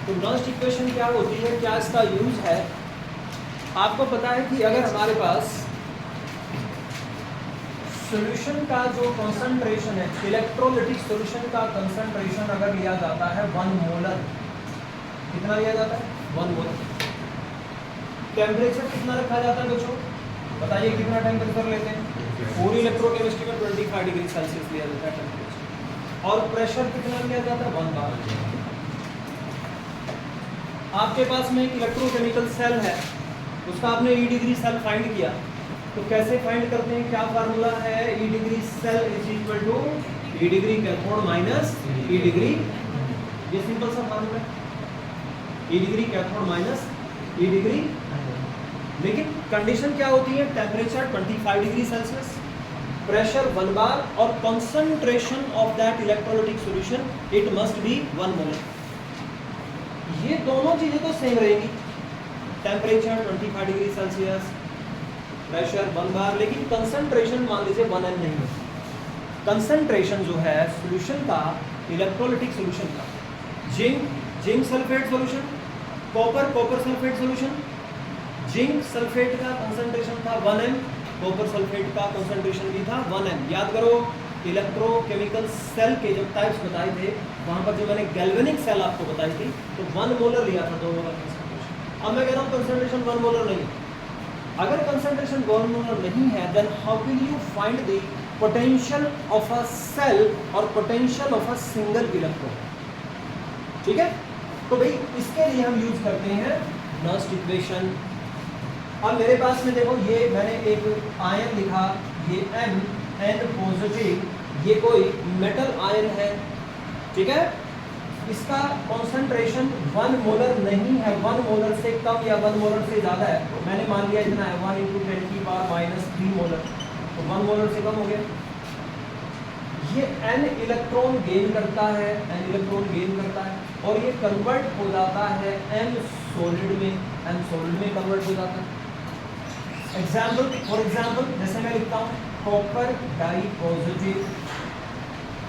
तो नॉस्ट इक्वेशन क्या होती है, क्या इसका यूज है? आपको पता है कि अगर हमारे पास सॉल्यूशन का जो कंसंट्रेशन है, इलेक्ट्रोलिटिक सॉल्यूशन का कंसंट्रेशन अगर लिया जाता है 1 मोलर, कितना लिया जाता है? 1 मोलर। टेम्परेचर कितना रखा जाता है बच्चों? बताइए कितना टेम्परेचर लेते हैं? पूरी इलेक्ट्रोकेमिस्ट्री में 25 डिग्री सेल्सियस लिया जाता है टेम्परेचर। और प्रेशर कितना लिया जाता है? 1 बार। आपके पास में एक इलेक्ट्रोकेमिकल सेल है, उसका आपने ई डिग्री सेल फाइंड किया, तो कैसे फाइंड करते हैं? क्या फार्मूला है? E degree cell is equal to E degree cathode minus E degree, ये सिंपल सा फार्मूला है, E degree cathode minus E degree. लेकिन कंडीशन क्या होती है? Temperature 25 degree Celsius, pressure 1 bar और concentration of that electrolytic solution it must be 1 molar. ये दोनों चीजें तो सेम रहेगी, temperature 25 degree Celsius, pressure 1 bar, लेकिन कंसंट्रेशन मान लीजिए 1 m नहीं है। कंसंट्रेशन जो है सॉल्यूशन का, इलेक्ट्रोलाइटिक सॉल्यूशन का, zinc sulphate solution, copper sulphate solution, zinc sulphate का कंसंट्रेशन था 1 m, कॉपर सल्फेट का कंसंट्रेशन भी था 1 m। याद करो इलेक्ट्रोकेमिकल सेल के जब टाइप्स बताए थे, वहां पर जो मैंने गैल्वेनिक सेल आपको बताई थी, तो 1 मोलर लिया था, 2 मोलर कंसंट्रेशन। अब मैं कह रहा हूँ कंसंट्रेशन 1 मोलर नहीं है। अगर कंसंट्रेशन 1 मोलर नहीं है, then how will you find the potential of a cell और potential of a single electron? ठीक है, तो भाई इसके लिए हम यूज करते हैं नॉस्ट इक्वेशन। अब मेरे पास में देखो, ये मैंने एक आयन लिखा, ये N पॉजिटिव, ये कोई मेटल आयन है, ठीक है, इसका कंसंट्रेशन 1 मोलर नहीं है, 1 मोलर से कम या 1 मोलर से ज़्यादा है। तो मैंने मान लिया इतना है 1 × 10⁻³ मोलर, तो 1 मोलर से कम हो गया। ये N इलेक्ट्रॉन गेन करता है, N इलेक्ट्रॉन गेन करता है, और ये कन्वर्ट हो जाता है M सॉलिड में, M सॉलिड में कन्वर्ट हो जाता है। फॉर एग्जाम्पल जैसे मैं लिखता हूँ कॉपर डाई पॉजिटिव,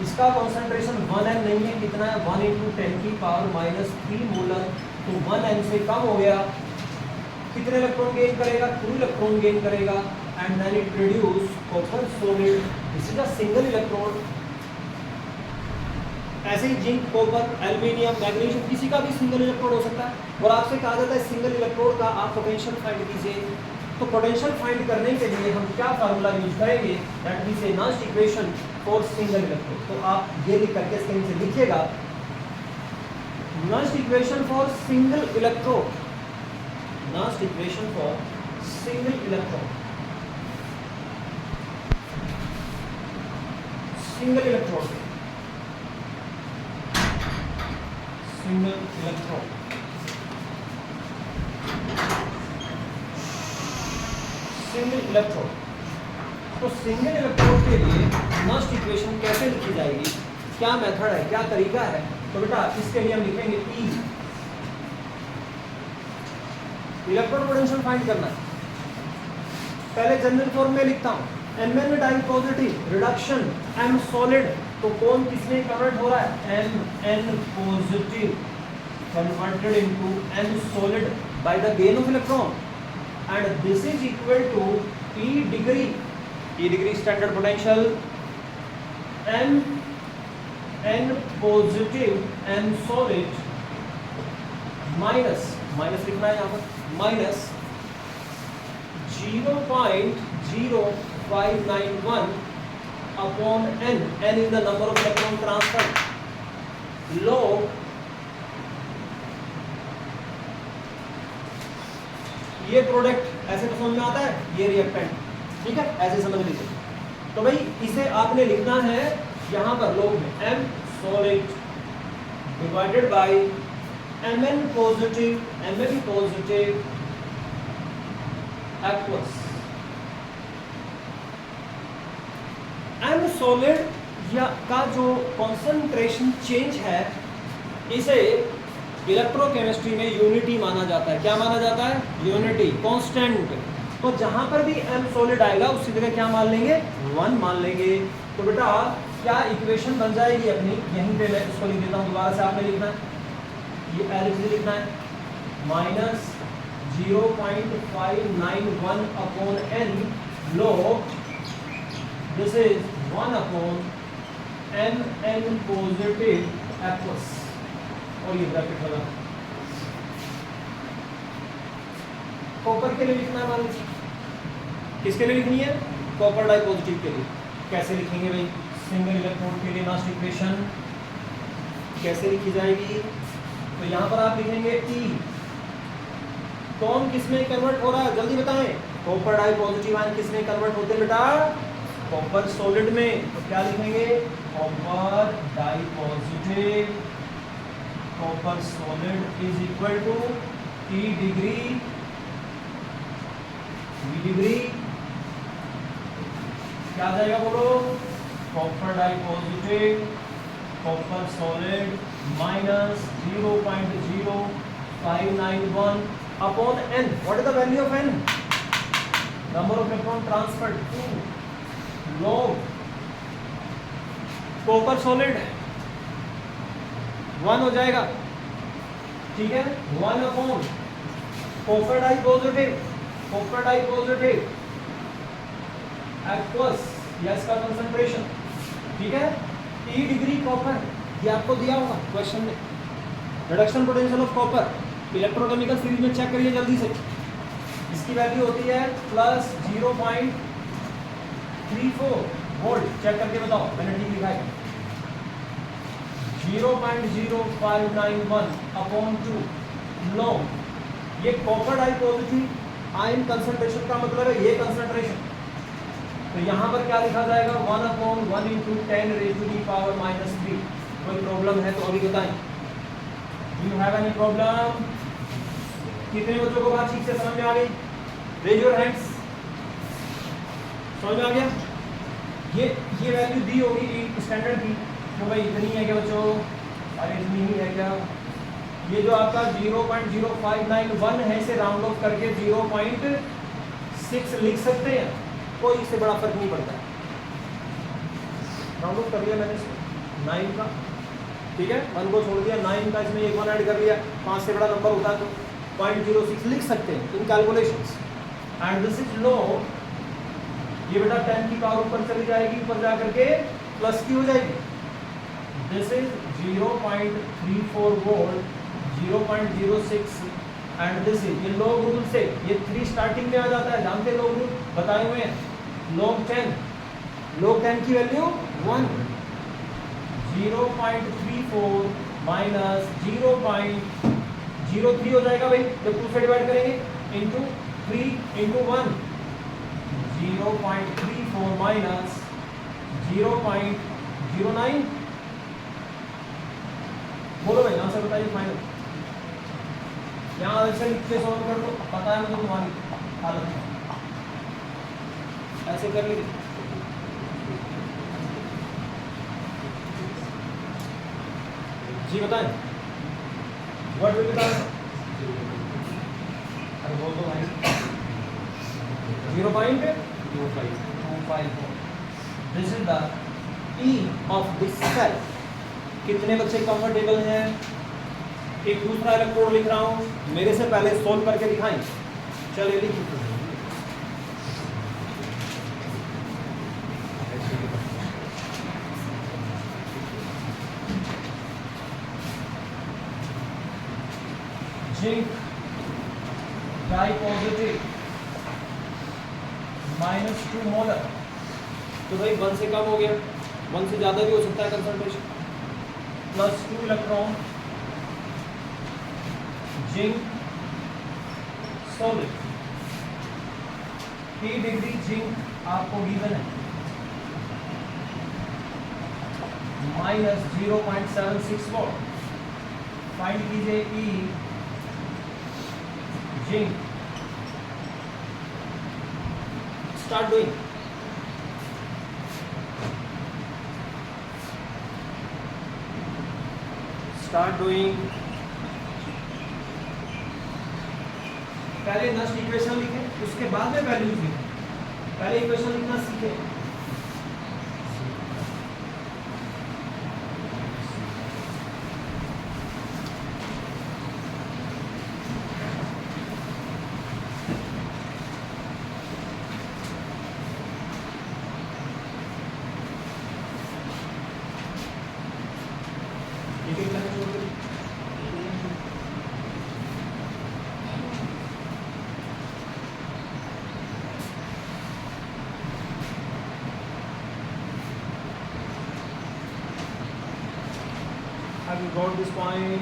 इसका कंसंट्रेशन 1 m नहीं है, कितना है? 1 × 10⁻³ मोलर, तो 1 m से कम हो गया। कितने इलेक्ट्रॉन गेन करेगा? 2 इलेक्ट्रॉन गेन करेगा, and then it produce copper solid, this is a single electron. ऐसे ही जिंक, कॉपर, एल्यूमिनियम, मैग्नीशियम, किसी का भी सिंगल इलेक्ट्रॉन हो सकता है। और आपसे कहा जाता है सिंगल इलेक्ट्रॉन का आप पोटेंशियल फाइंड कीजिए। तो पोटेंशियल फाइंड करने के लिए हम क्या फार्मूला यूज करेंगे? That is a Nernst equation for single electron. तो आप ये लिख करके स्क्रीन से लिखिएगा, Nernst equation for single electron, Nernst equation for single electron, single electron, single electron. Single electron, तो सिंगल इलेक्ट्रॉन के लिए नॉस्ट इक्वेशन कैसे लिखी जाएगी? क्या मेथड है, क्या तरीका है? तो बेटा इसके लिए हम लिखेंगे E, इलेक्ट्रॉन पोटेंशियल फाइंड करना है। पहले जनरल फॉर्म में लिखता हूँ, Mn di positive reduction M solid, तो कौन किसमें कन्वर्ट हो रहा है? Mn positive converted into M solid by the gain of electron, and this is equal to E degree standard potential, N positive M solid minus लिखना है यहाँ पर, minus 0.0591 upon N is the number of electron transferred, log ये product ऐसे तो समझ में आता है, ये रिएक्टेंट, ठीक है, ऐसे समझ लीजिए। तो भाई इसे आपने लिखना है यहाँ पर लोग में M solid divided by Mn positive aqueous. M solid या का जो कॉन्सेंट्रेशन चेंज है, इसे इलेक्ट्रोकेमिस्ट्री में यूनिटी माना जाता है। क्या माना जाता है? Unity, constant. तो जहां पर भी M सॉलिड आएगा उसकी जगह क्या मान लेंगे? 1 मान लेंगे। तो बेटा क्या इक्वेशन बन जाएगी अपनी? यहीं पे मैं इसको लिख देता हूं, दोबारा से आपने लिखना है ये Lg लिखना है minus 0.591 upon n log this is 1 upon mn positive aqueous, और ये ब्रैकेट लगा कॉपर के लिए लिखना है। मान लीजिए किसके लिए लिखनी है? कॉपर डाई पॉजिटिव के लिए। कैसे लिखेंगे भाई? सिंगल इलेक्ट्रोड के लिए लास्ट इक्वेशन कैसे लिखी जाएगी? तो यहाँ पर आप लिखेंगे E। कौन किस में कन्वर्ट हो रहा है जल्दी बताएं? कॉपर डाई पॉजिटिव आयन किस में कन्वर्ट होते हैं बेटा? कॉपर सॉलिड में। तो क्या लिखेंगे? Copper di positive copper solid is equal to E degree क्या आ जाएगा बोलो? Copper di positive copper solid minus 0.0591 upon n। What is the value of n? Number of electron transferred 2 log copper solid 1 हो जाएगा, ठीक है? 1 upon copper di positive aqueous या इसका कंसंट्रेशन, ठीक है? E डिग्री कॉपर, ये आपको दिया होगा क्वेश्चन में। Reduction potential of copper electrochemical series में चेक करिए जल्दी से। इसकी वैल्यू होती है प्लस 0.34 वोल्ट। चेक करके बताओ, मैंने ठीक लिखा है। 0.0591 अपॉन 2 log ये copper di positive ion concentration का मतलब है ये कंसंट्रेशन। तो यहाँ पर क्या लिखा जाएगा? 1 upon 1 into 10 raise to the power minus 3। कोई प्रॉब्लम है तो अभी बताएं। You have any problem? कितने बच्चों को बात ठीक से समझ में आ गई? Raise your hands. समझ में आ गया? ये वैल्यू दी होगी स्टैंडर्ड की, तो भाई इतनी है क्या बच्चों? अरे इतनी ही है क्या? ये जो आपका 0.0591 है इसे राउंड ऑफ करके 0.6 लिख सकते हैं, कोई इससे बड़ा फर्क नहीं पड़ता। राउंड ऑफ कर लिया मैंने 9 का, ठीक है? 1 को छोड़ दिया, 9 का इसमें 1 ऐड कर लिया, 5 से बड़ा नंबर होता है तो 0.06 लिख सकते हैं इन कैलकुलेशंस। एंड दिस इज लो, ये बेटा 10 की पावर ऊपर चली जाएगी, ऊपर जा करके प्लस की हो जाएगी। This is 0.34 volt 0.06 and this is ये लॉग रूल से ये 3 स्टार्टिंग में आ जाता है, जानते लॉग रूल बताए हुए हैं। log 10 की वैल्यू 1, 0.34 माइनस 0.03 हो जाएगा भाई जब 2 से डिवाइड करेंगे, इंटू 3 इंटू 1 0.34 माइनस 0.09। बोलो भाई यहाँ से बताइए फाइनल। यहाँ ऐसे लिख के सॉल्व कर दो, पता है मुझे तुम्हारी हालत में, ऐसे कर लीजिए। जी बताएं, what will be the answer? अरे बोल दो भाई। 0.254। This is the E of this cell. कितने बच्चे कंफर्टेबल हैं? एक दूसरा इलेक्ट्रोड लिख रहा हूं, मेरे से पहले सोल्व करके दिखाएं। चलिए लिखिए। Zinc di positive -2 molar. तो भाई 1 से कम हो गया, 1 से ज्यादा भी हो सकता है concentration. Plus 2 electron zinc solid. E degree zinc आपको गिवन है -0.76 वॉट। फाइंड कीजिए E जिंक। Start doing. पहले नस्ट इक्वेशन लिखें, उसके बाद में वैल्यूज लिखें। पहले इक्वेशन लिखना सीखें। Have you got this point?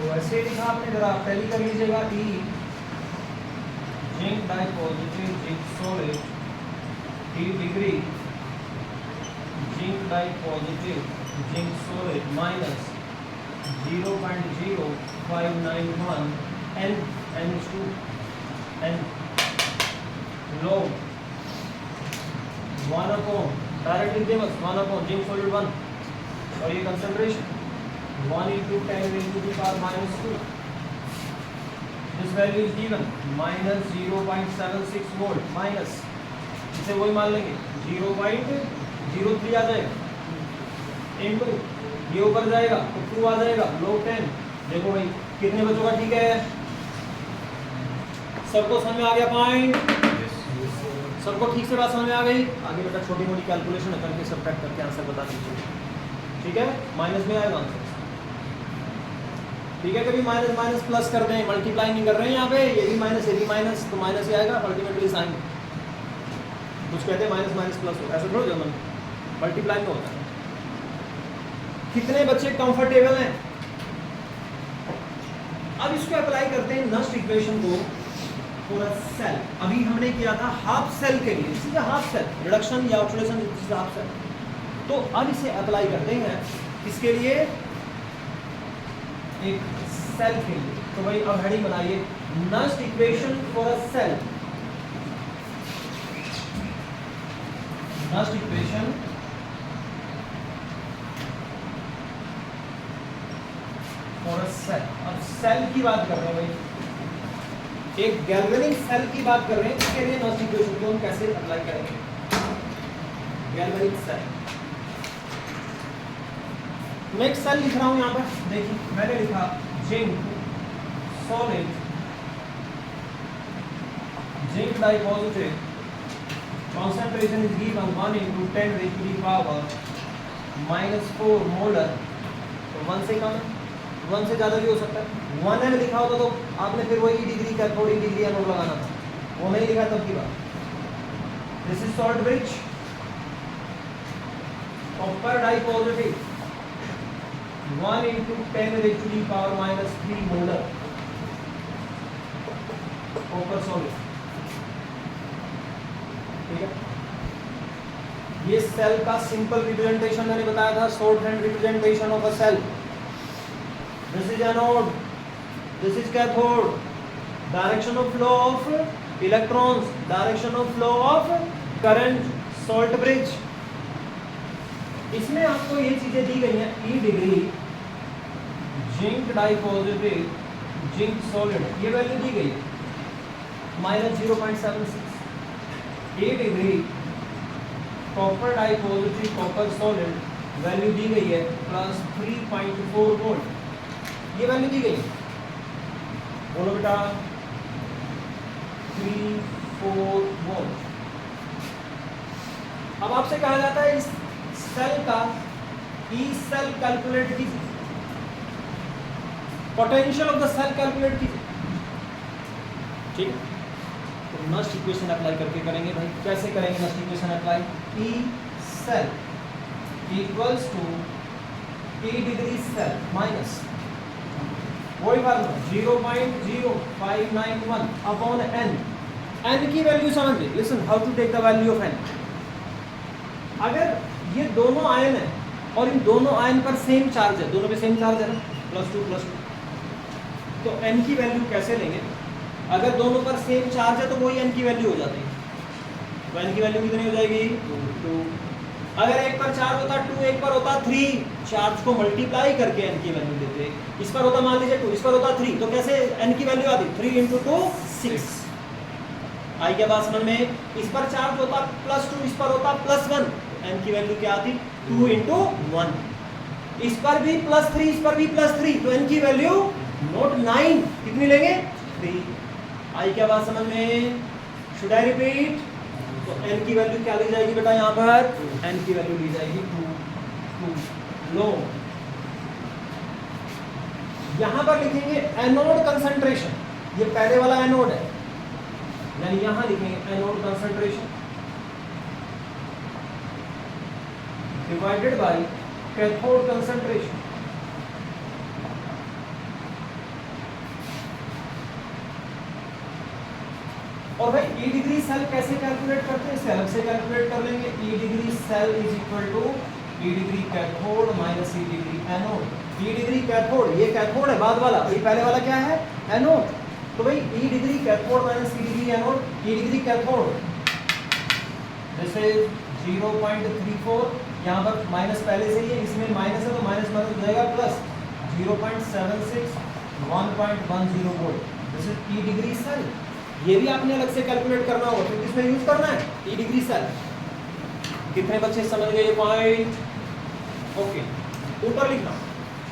वैसे लिखा आपने, जरा पहली कर लीजिएगा E zinc dipositive zinc solid E degree zinc dipositive zinc solid minus 0.0591 N2 N log 1 upon direct लिख दे बस 1 upon जिंक सॉलिड 1 और ये concentration 1 into 10 into the power minus 2. This value is given minus 0.76 volt minus, इसे वही मान लेंगे 0.03 आ जाएगा into ये ऊपर जाएगा तो 2 आ जाएगा log 10. देखो भाई कितने बच्चों का ठीक है, सबको समझ में आ गया पॉइंट? सबको ठीक से बात समझ में आ गई? आगे बेटा छोटी मोटी कैलकुलेशन करके सब्ट्रैक्ट करके आंसर बता दीजिए, ठीक है? माइनस में आएगा आंसर, ठीक है? कभी माइनस माइनस प्लस कर दें, मल्टीप्लाई नहीं कर रहे हैं यहाँ पे, ये भी माइनस तो माइनस ही आएगा अल्टीमेटली साइन। कुछ कहते हैं माइनस माइनस प्लस हो, ऐसा थोड़ा जमन मल्टीप्लाई में होता है। कितने बच्चे कंफर्टेबल हैं? अब इसको अप्लाई करते हैं नस्ट इक्वेशन को फॉर अ सेल। अभी हमने किया था हाफ सेल के लिए, this is a half cell, reduction या oxidation this is half cell. तो अब इसे अप्लाई करते हैं किसके लिए? एक सेल के लिए। तो भाई अब हेडिंग बनाइए Nernst equation for a cell. Nernst equation for a cell. अब सेल की बात कर रहे हैं भाई, एक गैल्वेनिक सेल की बात कर रहे हैं, इसके लिए नस्ट इक्वेशन को हम कैसे अप्लाई करेंगे? गैल्वेनिक सेल, मैं एक सेल लिख रहा हूं यहाँ पर, देखिए मैंने लिखा zinc solid zinc dipositive concentration is given 1 into 10 raised to the power -4 molar. तो 1 से कम, 1 से ज़्यादा भी हो सकता है। 1 में लिखा होता तो आपने फिर वही डिग्री कैथोड डिग्री एनोड लगाना था, वो नहीं लिखा तब की बात। This is salt bridge copper dipositive 1 into 10 raised to the power -3 molar copper solid, ठीक है? ये सेल का सिंपल रिप्रेजेंटेशन मैंने बताया था, short hand representation of a cell. This is anode, this is cathode, direction of flow of electrons, direction of flow of current, salt bridge. इसमें आपको ये चीजें दी गई हैं, E degree zinc dipositive zinc solid, ये वैल्यू दी गई -0.76। E degree copper dipositive copper solid, value दी गई है +3.4 वोल्ट, ये वैल्यू दी गई है। बोलो बेटा 3.4 वोल्ट। अब आपसे कहा जाता है इस सेल का ई सेल कैलकुलेट कीजिए, potential of the cell calculate कीजिए, ठीक है? तो नस्ट इक्वेशन अप्लाई करके करेंगे भाई। कैसे करेंगे Nernst equation apply? E cell equals to E degree cell minus वही फार्मूला 0.0591 अपॉन एन। एन की वैल्यू समझ ली, listen how to take the value of N. अगर ये दोनों आयन है और इन दोनों आयन पर सेम चार्ज है, दोनों पे सेम चार्ज है ना, +2 तो n की वैल्यू कैसे लेंगे? अगर दोनों पर सेम चार्ज है तो वही n की वैल्यू हो जाती है। तो n की वैल्यू कितनी हो जाएगी? 2। अगर एक पर चार्ज होता 2, एक पर होता 3, चार्ज को मल्टीप्लाई करके n की वैल्यू देते। इस पर होता मान लीजिए 2, इस पर होता 3, तो कैसे n की वैल्यू आती? 3 × 2 6। आई क्या बात समझ में? इस पर चार्ज होता +2, इस पर होता +1, n की वैल्यू क्या आती? 2 × 1। इस पर भी +3, इस पर भी +3, तो n की वैल्यू नोट 9, कितनी लेंगे 3। आई क्या बात समझ में? Should I repeat? तो n की वैल्यू क्या ली जाएगी बेटा यहाँ पर? n की वैल्यू ली जाएगी 2। लो यहाँ पर लिखेंगे एनोड कंसंट्रेशन, ये पहले वाला एनोड है, यानी यहाँ लिखेंगे anode concentration divided by cathode concentration. और भाई ई डिग्री सेल कैसे कैलकुलेट करते हैं? इसे अलग से कैलकुलेट कर लेंगे। E degree cell is equal to E degree cathode minus E degree anode. E degree cathode, ये कैथोड है बाद वाला, ये पहले वाला क्या है? एनोड। तो भाई E degree cathode minus E degree anode. E degree cathode जैसे 0.34, यहाँ पर माइनस पहले से ही है, इसमें माइनस है तो माइनस माइनस हो जाएगा plus 0.76 1.10 volt. This is E degree cell. ये भी आपने अलग से कैलकुलेट करना होगा, तो किसमें यूज करना है? E degree cell. कितने बच्चे समझ गए ये पॉइंट? ओके, ऊपर लिखना।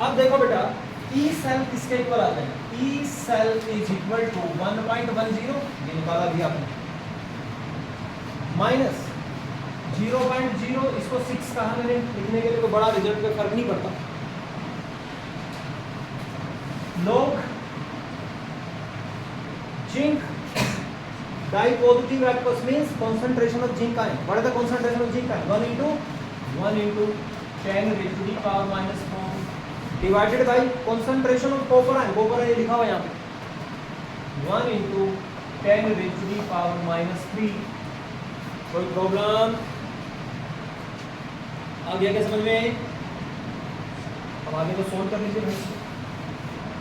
अब देखो बेटा, ई सेल किसके इक्वल आ जाएगा? E cell is equal to 1.10, ये निकाला भी आपने, माइनस 0.0, इसको 6 कहा मैंने, लिखने के लिए तो बड़ा रिजल्ट पे फर्क नहीं पड़ता। लोग zinc di positive aqueous means concentration of zinc ion. What is the concentration of zinc ion? 1 into 10 raised to the power minus 4 divided by concentration of copper ion. Copper ion लिखा हुआ यहाँ पे 1 into 10 raised to the power minus 3. कोई problem? आ गया क्या समझ में? अब आगे तो सोल्व कर लीजिए भाई।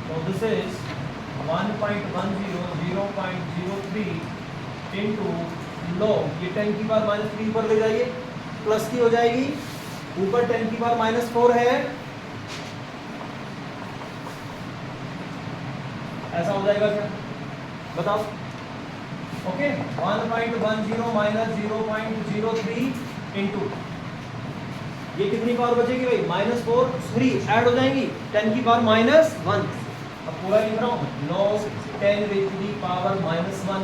तो दिस इज 1.10 0.03 इंटू लॉग, ये 10 की पावर माइनस 3 पर ले जाइए, प्लस की हो जाएगी, ऊपर 10 की पावर माइनस 4 है, ऐसा हो जाएगा क्या? बताओ। ओके, 1.10 माइनस 0.03 इंटू, ये कितनी पावर बचेगी भाई? -4, 3 ऐड हो जाएंगी, 10 की पावर -1। अब पूरा लिख रहा हूँ, log 10 raised to the power -1।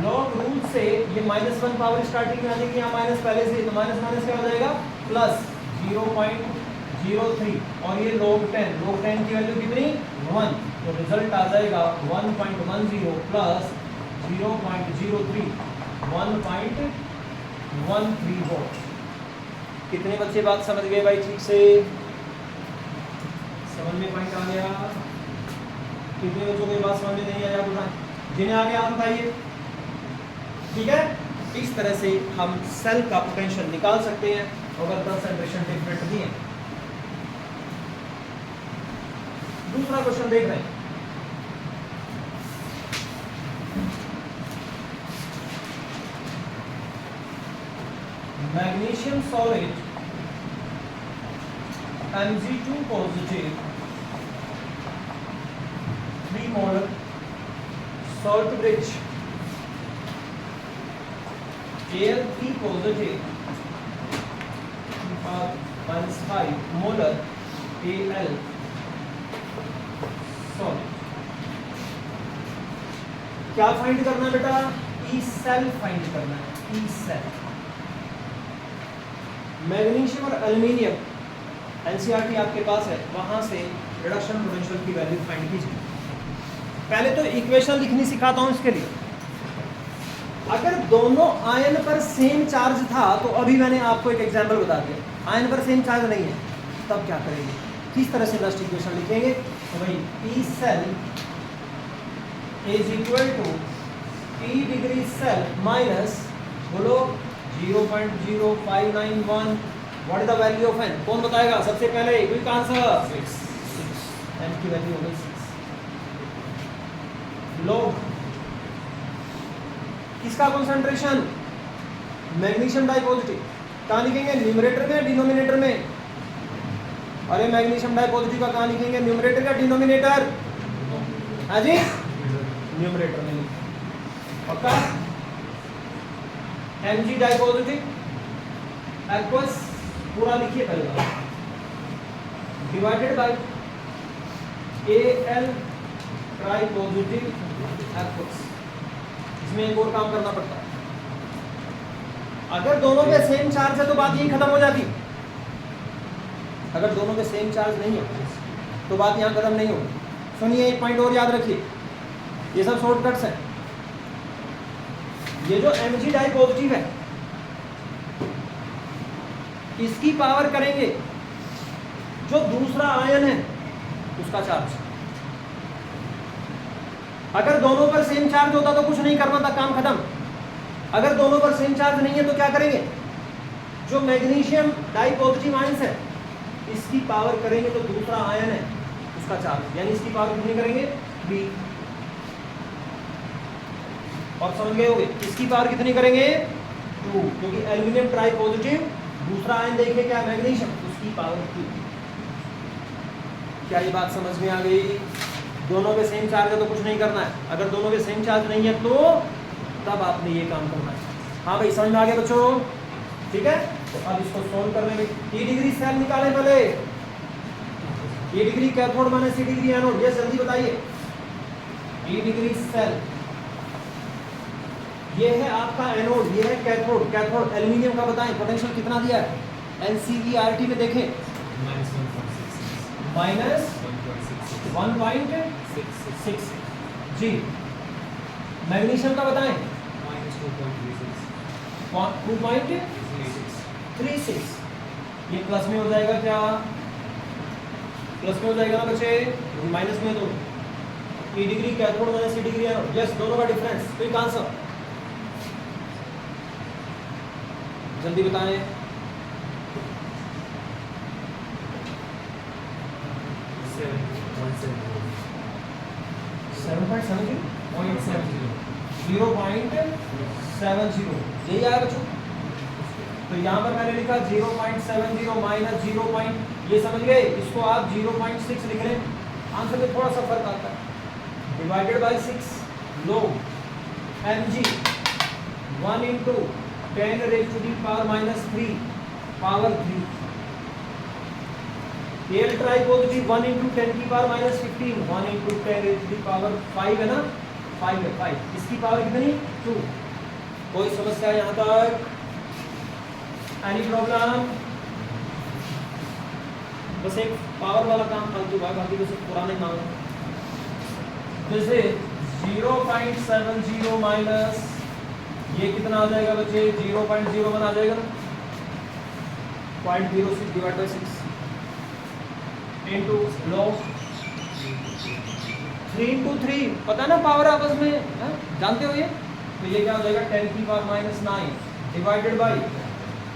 Log rule से ये -1 पावर स्टार्टिंग में आ जाएगी, यहाँ माइनस पहले से, तो माइनस माइनस क्या हो जाएगा? प्लस 0.03, और ये log 10 की वैल्यू कितनी? 1, तो रिजल्ट आ जाएगा 1.10 प्लस 0.03 1.13 वोल्ट। कितने बच्चे बात समझ गए भाई? ठीक से समझ में पॉइंट आ गया? कितने बच्चों को ये बात समझ में नहीं आया? बताएं, जिन्हें आगे आप बताइए। ठीक है, इस तरह से हम सेल का पोटेंशियल निकाल सकते हैं अगर कंसंट्रेशन डिफरेंट भी है। दूसरा क्वेश्चन देख रहे हैं, magnesium solid Mg2 positive 3 molar salt bridge Al3 positive -5 molar Al solid। क्या फाइंड करना है बेटा? ई सेल फाइंड करना है, ई सेल। मैग्नीशियम और एल्युमिनियम एनसीईआरटी आपके पास है, वहां से रिडक्शन पोटेंशियल की वैल्यू फाइंड कीजिए। पहले तो इक्वेशन लिखनी सिखाता हूं इसके लिए। अगर दोनों आयन पर सेम चार्ज था, तो अभी मैंने आपको एक एग्जांपल बता दिया, आयन पर सेम चार्ज नहीं है, तब क्या करेंगे? किस तरह से लास्ट इक्वेशन लिखेंगे? तो भाई E cell is equal to E degree cell minus, बोलो 0.0591। What is the value of N? कौन बताएगा सबसे पहले? Quick answer 6। एन की वैल्यू हो गई 6। लॉग किसका कंसंट्रेशन? मैग्नीशियम डाइपॉजिटिव। कहाँ लिखेंगे? न्यूमरेटर में, डिनोमिनेटर में? अरे मैग्नीशियम डाइपॉजिटिव का कहाँ लिखेंगे? न्यूमरेटर का डिनोमिनेटर? हाँ जी, न्यूमरेटर में लिखेंगे। पक्का? Mg डाइपॉजिटिव एक्वस पूरा लिखिए पहले। Divided by Al try positive F। इसमें एक और काम करना पड़ता है, अगर दोनों पे सेम चार्ज है तो बात यही खत्म हो जाती, अगर दोनों पे सेम चार्ज नहीं है तो बात यहाँ खत्म नहीं होगी। सुनिए एक पॉइंट और याद रखिए, ये सब शॉर्टकट्स हैं। ये जो Mg डाई पॉजिटिव है इसकी पावर करेंगे जो दूसरा आयन है उसका चार्ज। अगर दोनों पर सेम चार्ज होता तो कुछ नहीं करना था, काम खत्म। अगर दोनों पर सेम चार्ज नहीं है तो क्या करेंगे, जो मैग्नीशियम डाई पॉजिटिव आयंस है इसकी पावर करेंगे तो दूसरा आयन है उसका चार्ज, यानी इसकी पावर कितनी करेंगे B। और समझ गए होगे, इसकी पावर कितनी करेंगे 2, क्योंकि एल्यूमिनियम ट्राई पॉजिटिव दूसरा आयन देखिए क्या मैग्नीशियम, उसकी पावर 2। क्या ये बात समझ में आ गई? दोनों पे सेम चार्ज है तो कुछ नहीं करना है, अगर दोनों पे सेम चार्ज नहीं है तो तब आपने ये काम करना है। हाँ भाई समझ में आ गया बच्चों? ठीक है, तो अब इसको सोल्व करने में E डिग्री सेल निकालें पहले। E डिग्री कैथोड माने C डिग्री एनोड, ये जल्दी बताइए। E डिग्री सेल ये है आपका एनोड, ये है कैथोड। कैथोड एल्यूमिनियम का बताएं पोटेंशियल कितना दिया है, NCERT में देखें -1.66 जी। मैग्नीशियम का बताएं -2.36। ये प्लस में हो जाएगा क्या, प्लस में हो जाएगा ना बच्चे, माइनस में तो E degree cathode minus C degree anode, yes दोनों का डिफरेंस। क्विक आंसर जल्दी बताएं। 0.70 यही आया बच्चों। तो यहाँ पर मैंने लिखा 0.70 माइनस 0. ये समझ गए, इसको आप 0.6 लिख लें, आंसर में थोड़ा सा फर्क आता है। Divided by 6 log Mg 1 into 10 raised to the power minus 3 power 3। Al try positive 1 into 10 की power minus 15 1 into 10 raised to the power 5 है ना, 5 है 5, इसकी पावर कितनी 2। कोई समस्या यहाँ तक? Any problem? बस एक पावर वाला काम फालतू है, बाकी तो सब पुराने नाम है। जैसे 0.70 माइनस ये कितना आ जाएगा बच्चे, 0.01 आ जाएगा ना, 0.06 divide by 6 into log 3 into 3, पता है ना पावर आपस में है? जानते हो ये? तो ये क्या हो जाएगा 10 की power minus 9 divided by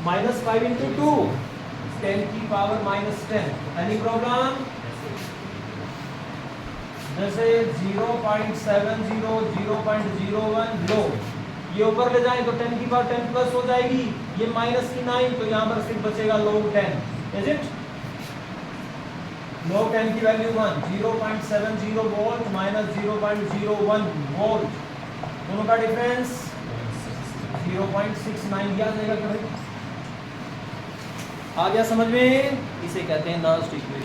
-5 into 2 10 की पावर -10। Any problem? जैसे 0.70 0.01 लो, ये ऊपर ले जाएं तो 10 की पावर 10 प्लस हो जाएगी, ये माइनस की 9, तो यहाँ पर सिर्फ बचेगा log 10। Is it? log 10 की वैल्यू 1, 0.70 वोल्ट माइनस 0.01 वोल्ट, दोनों का डिफरेंस 0.69 दिया जाएगा। क्या भाई आ गया समझ में? इसे कहते हैं नॉस्ट इक्वेशन।